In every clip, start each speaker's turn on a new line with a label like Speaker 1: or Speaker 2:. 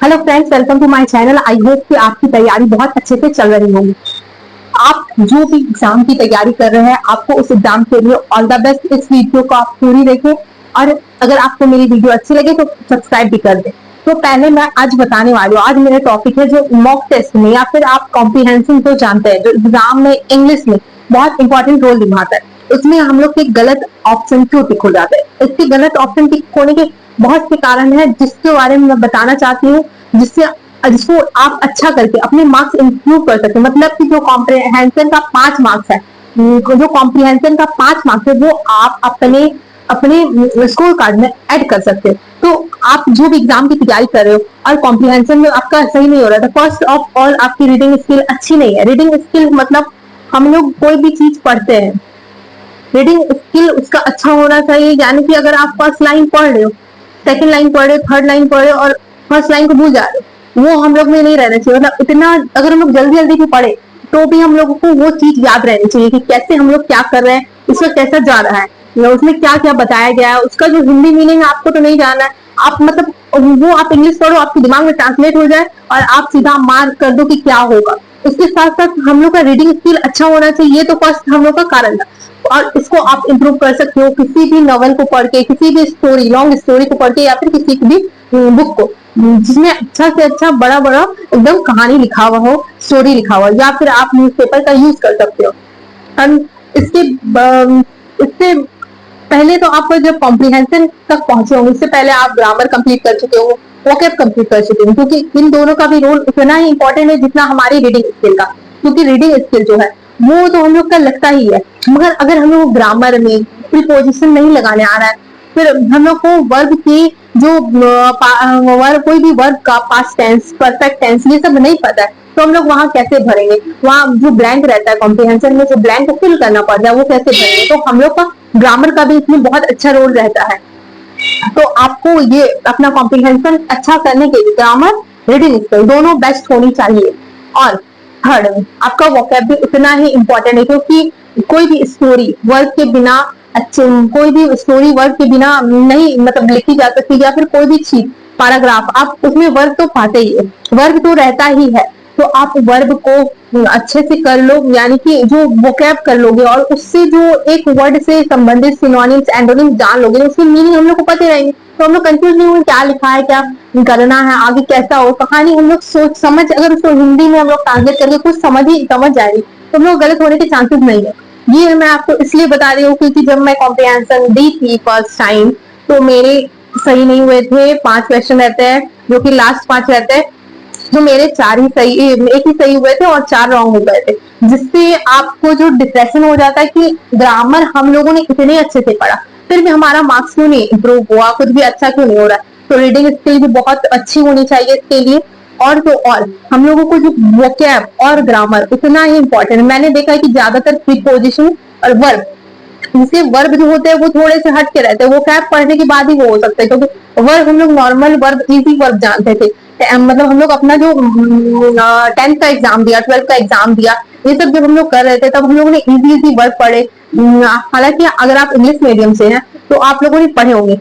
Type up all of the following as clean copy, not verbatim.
Speaker 1: Hello friends, welcome to my channel. I hope कि आपकी तैयारी बहुत अच्छे से चल रही होगी। आप जो भी एग्जाम की तैयारी कर रहे हैं, आपको उस एग्जाम के लिए ऑल द बेस्ट। इस वीडियो को आप पूरी देखें और अगर आपको मेरी वीडियो अच्छी लगे तो सब्सक्राइब भी कर दें। तो पहले मैं आज बताने वाली हूँ, आज मेरा टॉपिक है जो मॉक टेस्ट में या फिर आप कॉम्प्रिहेंशन तो जानते हैं, जो एग्जाम में इंग्लिश में बहुत इंपॉर्टेंट रोल निभाता है, उसमें हम लोग के गलत ऑप्शन क्यों टिक हो जाते हैं। इसके गलत ऑप्शन टिक होने के बहुत से कारण है, जिसके बारे में मैं बताना चाहती हूँ, जिससे जिसको आप अच्छा करके अपने मार्क्स इंप्रूव कर सकते हैं। मतलब कि जो कॉम्प्रिहेंशन का 5 मार्क्स है, जो कॉम्प्रिहेंशन का 5 मार्क्स है, वो आप अपने अपने स्कोर कार्ड में ऐड कर सकते हैं। तो आप जो भी एग्जाम की तैयारी कर रहे हो और कॉम्प्रिहेंशन में आपका सही नहीं हो रहा था, फर्स्ट ऑफ ऑल आपकी रीडिंग स्किल अच्छी नहीं है। रीडिंग स्किल मतलब हम लोग कोई भी चीज पढ़ते हैं, रीडिंग स्किल उसका अच्छा होना चाहिए। यानी कि अगर आप फर्स्ट लाइन पढ़ रहे हो, सेकंड लाइन पढ़ रहे हो, थर्ड लाइन पढ़ रहे हो और फर्स्ट लाइन को भूल जा रहे हो, वो हम लोग में नहीं रहना चाहिए। मतलब इतना अगर हम लोग जल्दी जल्दी भी पढ़े तो भी हम लोगों को वो चीज याद रहनी चाहिए कि कैसे हम लोग क्या कर रहे हैं, इसमें कैसा जा रहा है, या उसमें क्या क्या बताया गया है, उसका जो हिंदी मीनिंग आपको तो नहीं जाना है। आप मतलब वो आप इंग्लिश पढ़ो, आपके दिमाग में ट्रांसलेट हो जाए और आप सीधा मार्क कर दो कि क्या होगा। उसके साथ साथ हम लोग का रीडिंग स्किल अच्छा होना चाहिए, ये तो फर्स्ट हम लोग का कारण था। और इसको आप इम्प्रूव कर सकते हो किसी भी नॉवल को पढ़ के, किसी भी स्टोरी, लॉन्ग स्टोरी को पढ़ के, या फिर किसी भी बुक को जिसमें अच्छा से अच्छा बड़ा बड़ा एकदम कहानी लिखा हुआ हो, स्टोरी लिखा हुआ, या फिर आप न्यूज़पेपर का यूज कर सकते हो। हम इसके इससे पहले तो आप जब कॉम्प्रिहेंशन तक पहुंचे होंगे, इससे पहले आप ग्रामर कंप्लीट कर चुके हो, वोकैब कंप्लीट कर चुके हो, क्योंकि इन दोनों का भी रोल उतना ही इंपॉर्टेंट है जितना हमारी रीडिंग स्किल का। क्योंकि रीडिंग स्किल जो है वो तो हम लोग का लगता ही है, मगर अगर हम लोग ग्रामर में प्रीपोजिशन नहीं लगाने आ रहा है, फिर हम लोग को वर्ब की जो कोई भी वर्ब का पास्ट टेंस, परफेक्ट टेंस, ये सब नहीं पता है, तो हम लोग वहां कैसे भरेंगे। वहां जो ब्लैंक रहता है कॉम्प्रिहेंशन में, जो ब्लैंक को फिल करना पड़ता है, वो कैसे भरेंगे। तो हम लोग का ग्रामर का भी इसमें बहुत अच्छा रोल रहता है। तो आपको ये अपना कॉम्प्रिहेंशन अच्छा करने के लिए ग्रामर, रीडिंग स्किल दोनों बेस्ट होनी चाहिए। और थर्ड, आपका वोकैब भी उतना ही इम्पोर्टेंट है, क्योंकि कोई भी स्टोरी वर्ड के बिना अच्छे, कोई भी स्टोरी वर्ड के बिना नहीं मतलब लिखी जा सकती, या फिर कोई भी चीज पैराग्राफ आप उसमें वर्ब तो पाते ही है, वर्ब तो रहता ही है। तो आप वर्ब को अच्छे से कर लो, यानी कि जो वोकैब कर लोगे और उससे जो एक वर्ड से संबंधित सिनोनिम्स, एंटोनिम्स जान लोगे, उसकी मीनिंग हम लोग को पता रहेंगे, तो हम लोग कंफ्यूज नहीं होंगे क्या लिखा है, क्या करना है, आगे कैसा हो कहानी। हम लोग सोच समझ, अगर उसको हिंदी में हम लोग ट्रांसलेट करके कुछ समझ जाएंगे तो हम लोग गलत होने के चांसेस नहीं है। ये मैं आपको इसलिए बता रही हूँ क्योंकि जब मैं कॉम्प्रिहेंशन दी थी फर्स्ट टाइम, तो मेरे सही नहीं हुए थे। 5 क्वेश्चन रहते हैं, जो कि लास्ट 5 रहते हैं, जो मेरे 4 ही सही, एक ही सही हुए थे और 4 रॉन्ग हो गए थे, जिससे आपको जो डिप्रेशन हो जाता है कि ग्रामर हम लोगों ने इतने अच्छे से पढ़ा, फिर भी हमारा मार्क्स क्यों नहीं इंप्रूव हुआ, कुछ भी अच्छा क्यों नहीं हो रहा है। तो रीडिंग स्किल भी बहुत अच्छी होनी चाहिए इसके लिए। और तो और हम लोगों को जो वोकैब और ग्रामर उतना ही इंपॉर्टेंट है। मैंने देखा है कि ज्यादातर प्रीपोजिशन और वर्ब, जैसे वर्ब जो होते हैं वो थोड़े से हट के रहते हैं, वो कैप पढ़ने के बाद ही वो हो सकता है, क्योंकि वर्ब हम लोग नॉर्मल वर्ब, इजी वर्ब जानते थे। मतलब हम लोग अपना जो 10th का एग्जाम दिया, 12th का एग्जाम दिया, ये सब जब हम लोग कर रहे थे तब हम लोगों ने इजी इजी वर्ब पढ़े। हालांकि अगर आप इंग्लिश मीडियम से हैं तो आप लोगों ने पढ़े होंगे,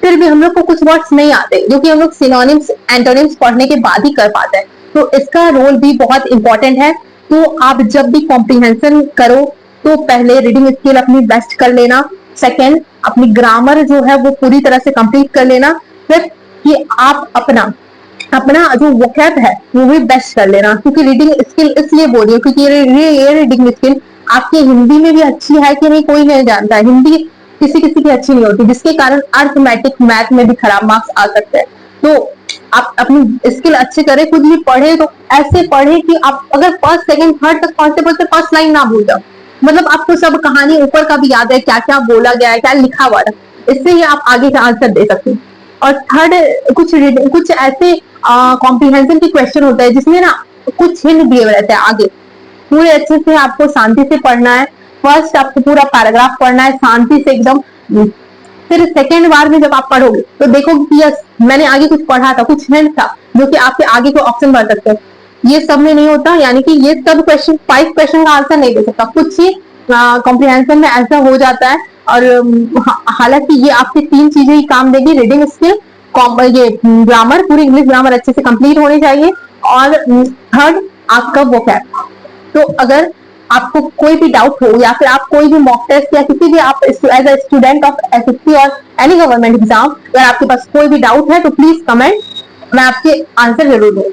Speaker 1: फिर भी हम लोग को कुछ वर्ड्स नहीं आते, जो कि हम लोग सिनोनिम्स, एंटोनिम्स पढ़ने के बाद ही कर पाते हैं। तो इसका रोल भी बहुत इंपॉर्टेंट है। तो आप जब भी कॉम्प्रिहेंशन करो तो पहले रीडिंग स्किल अपनी बेस्ट कर लेना, सेकेंड अपनी ग्रामर जो है वो पूरी तरह से कंप्लीट कर लेना, फिर कि आप अपना अपना जो वोकैब है वो भी बेस्ट कर लेना। क्योंकि रीडिंग स्किल इसलिए बोल रही हूँ क्योंकि ये रीडिंग स्किल आपकी हिंदी में भी अच्छी है कि नहीं कोई नहीं जानता है, हिंदी किसी किसी की अच्छी नहीं होती, जिसके कारण अर्थमेटिक, मैथ में भी खराब मार्क्स आ सकते हैं। तो आप अपनी स्किल अच्छी करें, खुद भी पढ़े तो ऐसे पढ़े कि आप अगर फर्स्ट सेकंड थर्ड तक पहुंचते पहुंचते फर्स्ट लाइन ना भूल जाओ, मतलब आपको सब कहानी ऊपर का भी याद है, क्या क्या बोला गया है, क्या लिखा हुआ है, इससे ही आप आगे का आंसर दे सकते हैं। और थर्ड, कुछ ऐसे कॉम्प्रिहेंशन के क्वेश्चन होता है जिसमें ना कुछ हिंट दिए रहते हैं आगे, पूरे अच्छे से आपको शांति से पढ़ना है। फर्स्ट आपको पूरा पैराग्राफ पढ़ना है शांति से एकदम, फिर सेकेंड बार में जब आप पढ़ोगे तो देखोगे कि यस मैंने आगे कुछ पढ़ा था, कुछ हिंट था जो कि आपके आगे को ऑप्शन भर सकते हैं। ये सब में नहीं होता, यानी कि ये सब क्वेश्चन 5 क्वेश्चन का आंसर नहीं दे सकता, कुछ ही कॉम्प्रिहेंशन में ऐसा हो जाता है। और हालांकि ये आपकी 3 चीजें ही काम देगी, रीडिंग स्किल, ये ग्रामर, पूरी इंग्लिश ग्रामर अच्छे से कंप्लीट होनी चाहिए। और थर्ड आपका वोकैब। तो अगर आपको कोई भी डाउट हो या फिर आप कोई भी मॉक टेस्ट या किसी भी आप as a student of SSC और एनी गवर्नमेंट एग्जाम, अगर आपके पास कोई भी डाउट है तो प्लीज कमेंट, मैं आपके आंसर जरूर दूंगी।